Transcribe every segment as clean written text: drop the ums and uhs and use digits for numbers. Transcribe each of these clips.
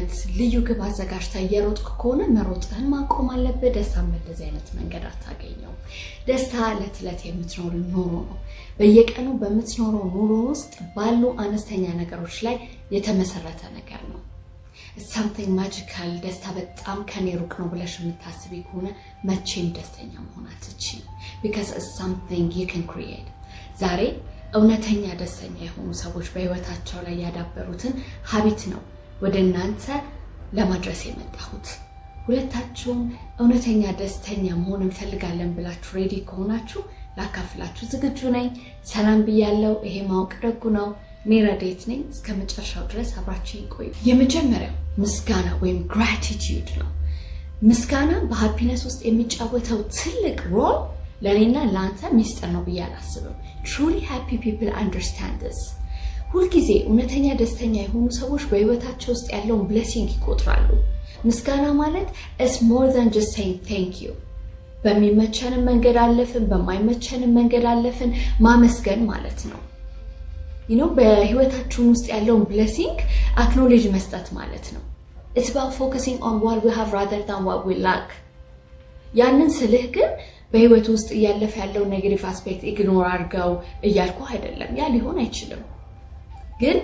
አይነት ልዩ ግብ አዘጋጅተህ እየሮጥክ ከሆነ መሮጥህን ማቆም አለብህ። ደስታን በዚህ አይነት መንገድ አታገኘው። ደስታ ዕለት ዕለት የምትኖረው ኑሮ ነው። በየቀኑ በምትኖረው ኑሮ ውስጥ ባሉ አነስተኛ ነገሮች ላይ የተመሰረተ ነገር ነው። something magical ደስታ በጣም ከኔ ሩቅ ነው ብለሽ የምታስቢ ከሆነ መቼም ደስተኛ መሆን አትችይም because it's something you can create። ዛሬ እውነተኛ ደስተኛ የሆኑ ሰዎች በህይወታቸው ላይ ያዳበሩትን ሀቢት ነው ወደ እናንተ ለማድረስ የመጣሁት። ሁለታችሁም እውነተኛ ደስተኛ መሆን እንፈልጋለን ብላችሁ ሬዲ ከሆናችሁ ላካፍላችሁ ዝግጁ ነኝ። ሰላም ብያለሁ። ይሄ ማወቅ ደጉ ነው። እኔ ረዴት ነኝ። እስከ መጨረሻው ድረስ አብራችሁኝ ቆዩ። የመጀመሪያው ምስጋና ወይም gratitude ነው። ምስጋና በሃፒነስ ውስጥ የሚጫወተው ትልቅ ሮል ለኔና ለአንተ ሚስጥር ነው ብዬ አላስብም። truly happy people understand this። ሁልጊዜ እውነተኛ ደስተኛ የሆኑ ሰዎች በህይወታቸው ውስጥ ያለውን blessing ይቆጥራሉ። ምስጋና ማለት is more than just saying thank you። በሚመቸን መንገድ አለፍን በማይመቸን መንገድ አለፍን ማመስገን ማለት ነው። በህይወታችን ውስጥ ያለውን blessing acknowledge መስጠት ማለት ነው። it's about focusing on what we have rather than what we lack። ያንን ስልህ ግን በህይወት ውስጥ ያለፈ ያለው ኔጌቲቭ አስፔክት ኢግኖር አድርገው እያልኩ አይደለም። ያ ሊሆን አይችልም። ግን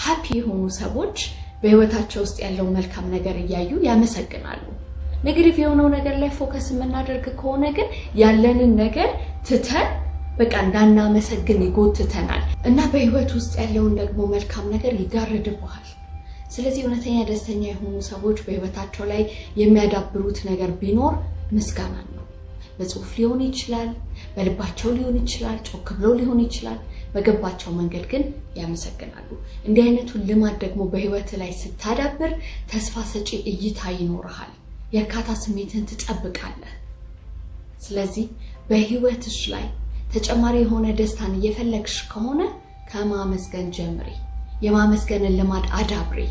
ሃፒ የሆኑ ሰዎች በህይወታቸው ውስጥ ያለው መልካም ነገር እያዩ ያመሰግናሉ። ኔጌቲቭ የሆነው ነገር ላይ ፎከስ የምናደርግ ከሆነ ግን ያለንን ነገር ትተን በቃ እንዳናመሰግን ይጎትተናል እና በህይወት ውስጥ ያለውን ደግሞ መልካም ነገር ይጋርድብሃል። ስለዚህ እውነተኛ ደስተኛ የሆኑ ሰዎች በህይወታቸው ላይ የሚያዳብሩት ነገር ቢኖር ምስጋና ነው። በጽሁፍ ሊሆን ይችላል፣ በልባቸው ሊሆን ይችላል፣ ጮክ ብለው ሊሆን ይችላል። በገባቸው መንገድ ግን ያመሰግናሉ። እንዲህ አይነቱን ልማድ ደግሞ በህይወት ላይ ስታዳብር ተስፋ ሰጪ እይታ ይኖርሃል። የእርካታ ስሜትን ትጠብቃለህ። ስለዚህ በህይወትሽ ላይ ተጨማሪ የሆነ ደስታን እየፈለግሽ ከሆነ ከማመስገን ጀምሪ። የማመስገንን ልማድ አዳብሪ።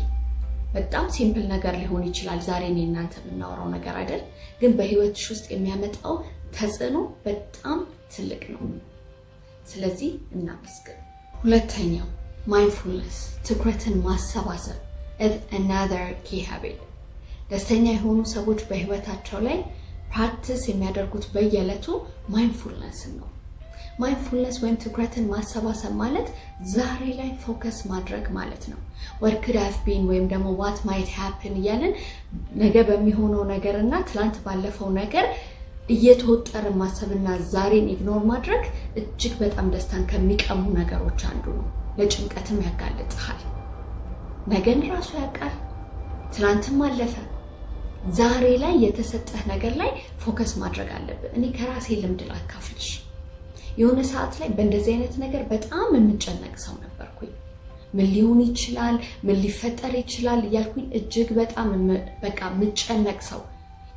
በጣም ሲምፕል ነገር ሊሆን ይችላል ዛሬ እኔ እናንተ የምናወራው ነገር አይደል? ግን በህይወትሽ ውስጥ የሚያመጣው ተጽዕኖ በጣም ትልቅ ነው። ስለዚህ እናመስግን። ሁለተኛው ማይንድፉልነስ ትኩረትን ማሰባሰብ is another key habit። ደስተኛ የሆኑ ሰዎች በህይወታቸው ላይ ፕራክቲስ የሚያደርጉት በየዕለቱ ማይንድፉልነስ ነው። ማይንድፉልነስ ወይም ትኩረትን ማሰባሰብ ማለት ዛሬ ላይ ፎከስ ማድረግ ማለት ነው። what could have been ወይም ደግሞ what might happen እያልን ነገ በሚሆነው ነገርና ትላንት ባለፈው ነገር እየተወጠረ ማሰብና ዛሬን ኢግኖር ማድረግ እጅግ በጣም ደስታን ከሚቀሙ ነገሮች አንዱ ነው። ለጭንቀትም ያጋልጥሃል። ነገን ራሱ ያውቃል፣ ትላንትም አለፈ። ዛሬ ላይ የተሰጠህ ነገር ላይ ፎከስ ማድረግ አለብህ። እኔ ከራሴ ልምድ ላካፍልሽ። የሆነ ሰዓት ላይ በእንደዚህ አይነት ነገር በጣም የምጨነቅ ሰው ነበርኩኝ። ምን ሊሆን ይችላል፣ ምን ሊፈጠር ይችላል እያልኩኝ እጅግ በጣም በቃ የምጨነቅ ሰው፣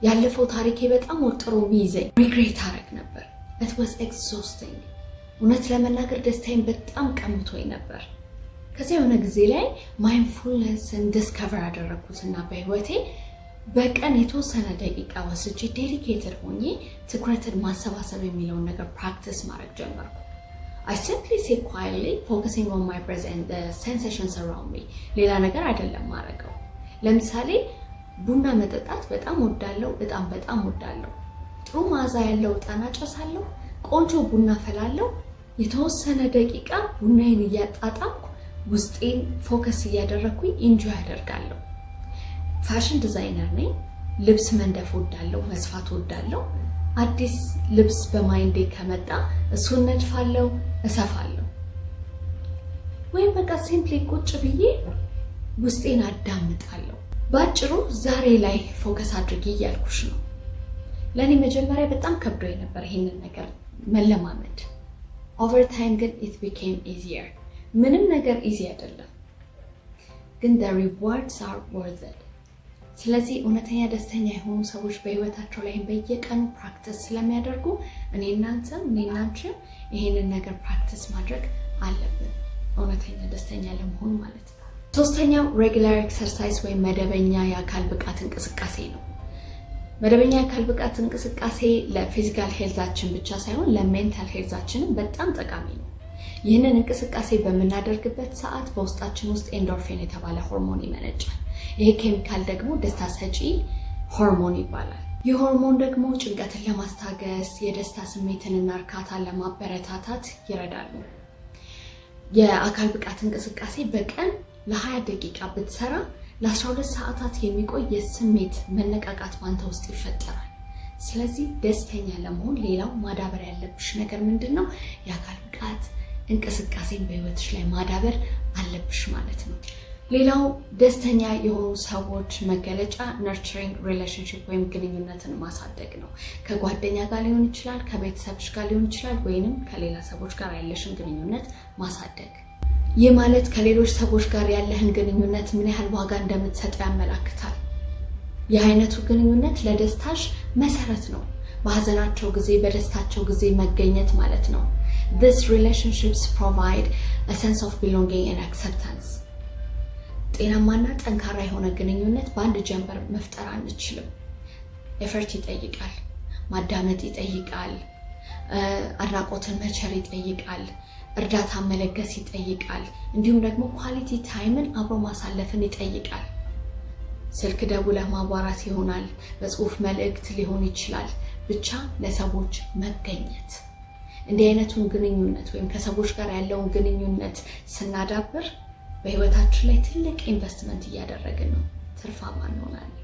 ያለፈው ታሪኬ በጣም ወጥሮ የሚይዘኝ ሪግሬት አደረግ ነበር። it was exhausting። እውነት ለመናገር ደስታዬን በጣም ቀምቶኝ ነበር። ከዚያ የሆነ ጊዜ ላይ ማይንድፉልነስን ዲስከቨር አደረኩትና በህይወቴ በቀን የተወሰነ ደቂቃ ወስጄ ዴዲኬትድ ሆኜ ትኩረትን ማሰባሰብ የሚለውን ነገር ፕራክቲስ ማድረግ ጀመርኩ። I simply sit quietly focusing on my breath and the sensations around me። ሌላ ነገር አይደለም ማድረገው። ለምሳሌ ቡና መጠጣት በጣም ወዳለሁ፣ በጣም ወዳለሁ። ጥሩ መዓዛ ያለው ዕጣን አጨሳለሁ፣ ቆንጆ ቡና ፈላለሁ። የተወሰነ ደቂቃ ቡናዬን እያጣጣምኩ ውስጤን ፎከስ እያደረኩኝ ኢንጆይ አደርጋለሁ። ፋሽን ዲዛይነር ነኝ። ልብስ መንደፍ ወዳለሁ፣ መስፋት ወዳለሁ። አዲስ ልብስ በማይንዴ ከመጣ እሱን ነድፋለሁ፣ እሰፋለሁ። ወይም በቃ ሲምፕሊ ቁጭ ብዬ ውስጤን አዳምጣለሁ። ባጭሩ ዛሬ ላይ ፎከስ አድርጌ እያልኩሽ ነው። ለኔ መጀመሪያ በጣም ከብዶኝ ነበር ይሄንን ነገር መለማመድ። ኦቨር ታይም ግን it became easier። ምንም ነገር ኢዚ አይደለም፣ ግን the rewards are worth it። ስለዚህ እውነተኛ ደስተኛ የሆኑ ሰዎች በህይወታቸው ላይ በየቀኑ ፕራክቲስ ስለሚያደርጉ እኔ እናንተም ይሄንን ነገር ፕራክቲስ ማድረግ አለብን፣ እውነተኛ ደስተኛ ለመሆን ማለት ነው። ሶስተኛው ሬጉላር ኤክሰርሳይዝ ወይም መደበኛ የአካል ብቃት እንቅስቃሴ ነው። መደበኛ የአካል ብቃት እንቅስቃሴ ለፊዚካል ሄልዛችን ብቻ ሳይሆን ለሜንታል ሄልዛችንም በጣም ጠቃሚ ነው። ይህንን እንቅስቃሴ በምናደርግበት ሰዓት በውስጣችን ውስጥ ኤንዶርፊን የተባለ ሆርሞን ይመነጫል። ይሄ ኬሚካል ደግሞ ደስታ ሰጪ ሆርሞን ይባላል። ይህ ሆርሞን ደግሞ ጭንቀትን ለማስታገስ የደስታ ስሜትንና እርካታን ለማበረታታት ይረዳሉ። የአካል ብቃት እንቅስቃሴ በቀን ለ20 ደቂቃ ብትሰራ ለ12 ሰዓታት የሚቆይ የስሜት መነቃቃት ባንተ ውስጥ ይፈጠራል። ስለዚህ ደስተኛ ለመሆን ሌላው ማዳበር ያለብሽ ነገር ምንድነው? የአካል ብቃት እንቅስቃሴን በህይወትሽ ላይ ማዳበር አለብሽ ማለት ነው። ሌላው ደስተኛ የሆኑ ሰዎች መገለጫ ነርቸሪንግ ሪሌሽንሺፕ ወይም ግንኙነትን ማሳደግ ነው። ከጓደኛ ጋር ሊሆን ይችላል፣ ከቤተሰብሽ ጋር ሊሆን ይችላል፣ ወይንም ከሌላ ሰዎች ጋር ያለሽን ግንኙነት ማሳደግ። ይህ ማለት ከሌሎች ሰዎች ጋር ያለህን ግንኙነት ምን ያህል ዋጋ እንደምትሰጠው ያመላክታል። ይህ አይነቱ ግንኙነት ለደስታሽ መሰረት ነው። በሀዘናቸው ጊዜ በደስታቸው ጊዜ መገኘት ማለት ነው። These relationships provide a sense of belonging and acceptance. ጤናማና ጠንካራ የሆነ ግንኙነት በአንድ ጀንበር መፍጠር አንችልም። ኤፈርት ይጠይቃል፣ ማዳመጥ ይጠይቃል፣ አድናቆትን መቸር ይጠይቃል፣ እርዳታ መለገስ ይጠይቃል፣ እንዲሁም ደግሞ ኳሊቲ ታይምን አብሮ ማሳለፍን ይጠይቃል። ስልክ ደውለህ ማዋራት ይሆናል፣ በጽሁፍ መልእክት ሊሆን ይችላል፣ ብቻ ለሰዎች መገኘት። እንዲህ አይነቱን ግንኙነት ወይም ከሰዎች ጋር ያለውን ግንኙነት ስናዳብር በህይወታችን ላይ ትልቅ ኢንቨስትመንት እያደረግን ነው፣ ትርፋማ እንሆናለን።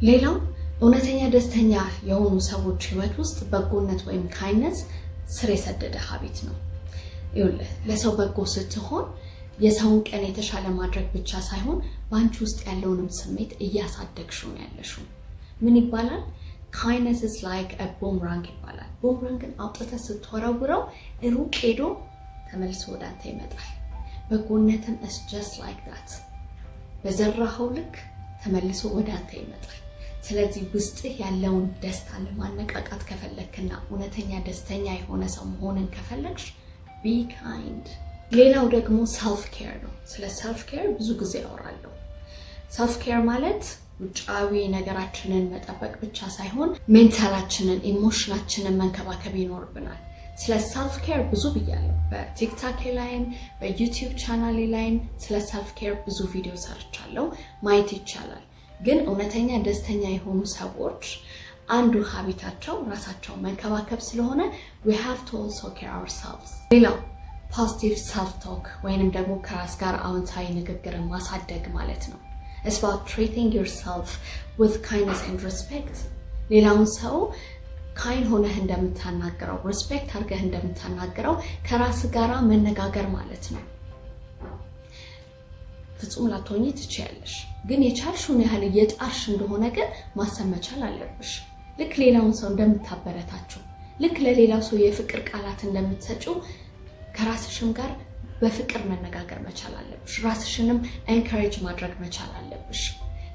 ሌላው እውነተኛ ደስተኛ የሆኑ ሰዎች ህይወት ውስጥ በጎነት ወይም ካይንድነስ ስር የሰደደ ሀቢት ነው። ይኸውልህ ለሰው በጎ ስትሆን የሰውን ቀን የተሻለ ማድረግ ብቻ ሳይሆን በአንቺ ውስጥ ያለውንም ስሜት እያሳደግሽው ነው ያለሽው። ምን ይባላል? kindness is like a boomerang ይባላል። ቡምራንግን አውጥተህ ስትወረውረው ሩቅ ሄዶ ተመልሶ ወደ አንተ ይመጣል። በጎነትም is just like that። በዘራኸው ልክ ተመልሶ ወደ አንተ ይመጣል። ስለዚህ ውስጥህ ያለውን ደስታ ለማነቃቃት ከፈለክና እውነተኛ ደስተኛ የሆነ ሰው መሆንን ከፈለግሽ be kind። ሌላው ደግሞ self care ነው። ስለ self care ብዙ ጊዜ አወራለሁ። self care ማለት ውጫዊ ነገራችንን መጠበቅ ብቻ ሳይሆን ሜንታላችንን ኢሞሽናችንን መንከባከብ ይኖርብናል። ስለ self care ብዙ ብያለሁ። በቲክቶክ ላይም በዩቲዩብ ቻናሌ ላይም ስለ self care ብዙ ቪዲዮ ሰርቻለሁ፣ ማየት ይቻላል። ግን እውነተኛ ደስተኛ የሆኑ ሰዎች አንዱ ሀቢታቸው ራሳቸውን መንከባከብ ስለሆነ we have to also care ourselves። ሌላው positive self talk ወይንም ደግሞ ከራስ ጋር አዎንታዊ ንግግርን ማሳደግ ማለት ነው። It's about treating yourself with kindness and respect። ሌላውን ሰው ካይን ሆነህ እንደምታናገረው ሪስፔክት አድርገህ እንደምታናገረው ከራስ ጋር መነጋገር ማለት ነው። ፍጹም ላትሆኚ ትችያለሽ፣ ግን የቻልሽውን ያህል እየጣርሽ እንደሆነ ግን ማሰብ መቻል አለብሽ። ልክ ሌላውን ሰው እንደምታበረታችሁ፣ ልክ ለሌላው ሰው የፍቅር ቃላት እንደምትሰጪው ከራስሽም ጋር በፍቅር መነጋገር መቻል አለብሽ። ራስሽንም ኤንካሬጅ ማድረግ መቻል አለብሽ።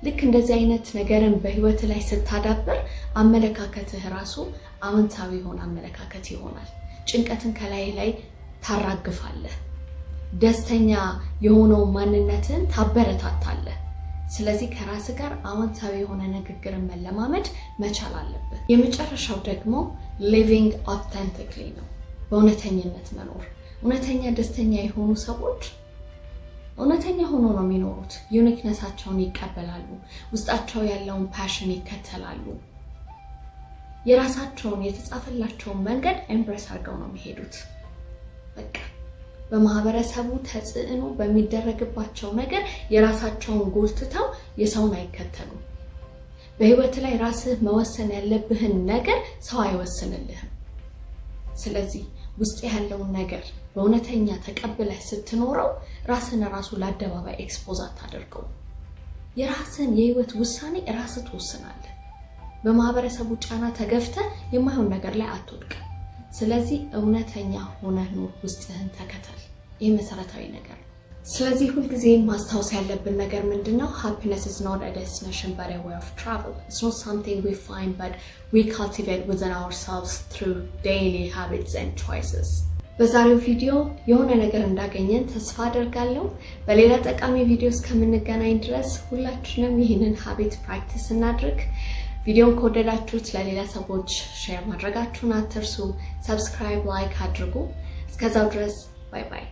ልክ እንደዚህ አይነት ነገርን በህይወት ላይ ስታዳብር አመለካከትህ ራሱ አዎንታዊ የሆነ አመለካከት ይሆናል። ጭንቀትን ከላይ ላይ ታራግፋለህ። ደስተኛ የሆነው ማንነትን ታበረታታለህ። ስለዚህ ከራስ ጋር አዎንታዊ የሆነ ንግግርን መለማመድ መቻል አለብህ። የመጨረሻው ደግሞ living authentically ነው፣ በእውነተኝነት መኖር። እውነተኛ ደስተኛ የሆኑ ሰዎች እውነተኛ ሆኖ ነው የሚኖሩት። ዩኒክነሳቸውን ይቀበላሉ፣ ውስጣቸው ያለውን ፓሽን ይከተላሉ፣ የራሳቸውን የተጻፈላቸውን መንገድ ኤምብሬስ አድርገው ነው የሚሄዱት። በቃ በማህበረሰቡ ተጽዕኖ በሚደረግባቸው ነገር የራሳቸውን ጎልትተው የሰውን አይከተሉም። በህይወት ላይ ራስህ መወሰን ያለብህን ነገር ሰው አይወስንልህም። ስለዚህ ውስጥ ያለውን ነገር በእውነተኛ ተቀብለህ ስትኖረው ራስህን ራሱ ለአደባባይ ኤክስፖዝ አታደርገው። የራስህን የህይወት ውሳኔ ራስህ ትወስናለህ። በማህበረሰቡ ጫና ተገፍተህ የማይሆን ነገር ላይ አትወድቅ። ስለዚህ እውነተኛ ሆነህ ኑር፣ ውስጥህን ተከተል። ይህ መሰረታዊ ነገር ነው። ስለዚህ ሁልጊዜ ማስታወስ ያለብን ነገር ምንድነው? happiness is not a destination but a way of travel. It's not something we find but we cultivate within ourselves through daily habits and choices. በዛሬው ቪዲዮ የሆነ ነገር እንዳገኘን ተስፋ አደርጋለሁ። በሌላ ጠቃሚ ቪዲዮ እስከምንገናኝ ድረስ ሁላችንም ይህንን ሀቢት ፕራክቲስ እናድርግ። ቪዲዮን ከወደዳችሁት ለሌላ ሰዎች ሼር ማድረጋችሁን አትርሱ። ሰብስክራይብ፣ ላይክ አድርጉ። እስከዛው ድረስ ባይ ባይ።